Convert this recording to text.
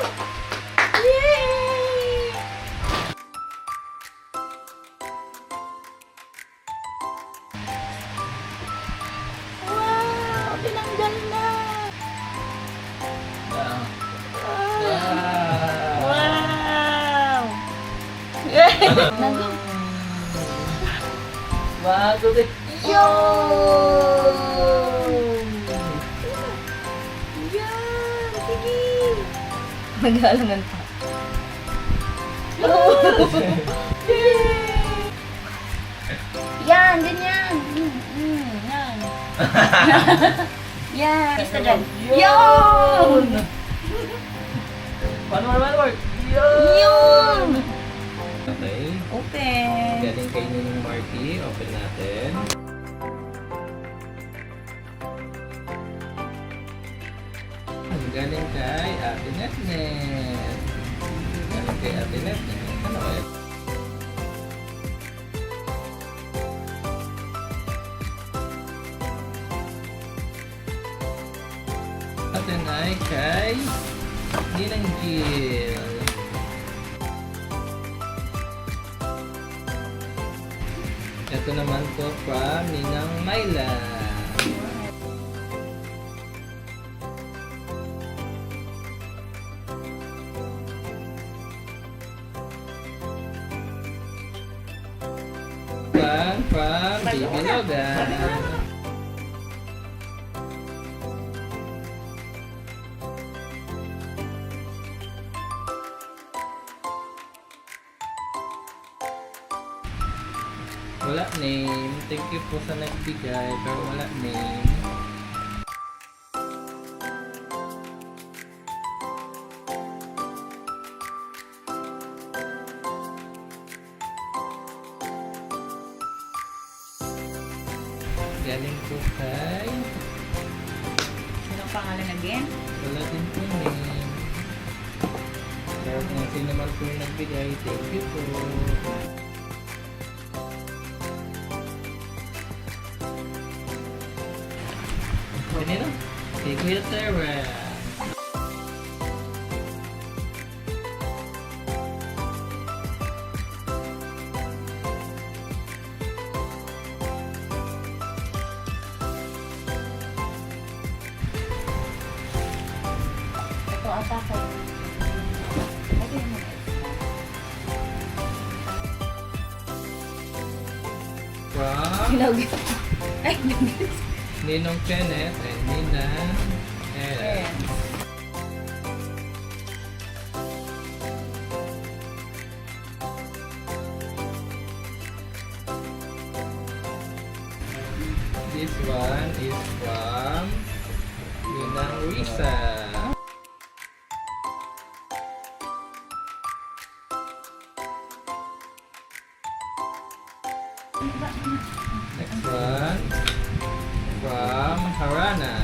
Yay! Wow! Tinanggal na! Ah. Wow! Yay! Bago din. Yo! Yan! Sige! Nag-aalangan pa. Yay! Yan! Ganyan! Yan! Yan! Isa dyan. Yun! One more. Yun! Okay. Open! Galing kay Ninong Marky. Open natin. Galing kay Ate Netnet. Galing kay Ate Netnet. Ano kaya? Atin ay kay Ninang Jill. Ito naman po from Ninang Myla. From Baby Logan. Wala name. Thank you po sa nagbigay, pero wala name. Galing po kay... Anong pangalan again? Wala din po name. Pero kung sino naman po yung nagbigay, thank you po. Kanino? Kay Kuya Tara. Ito ata ko. From Ay, Ninong Kenneth and Ninang Ellen. This one is from Ninang Risa. Next one from Harana.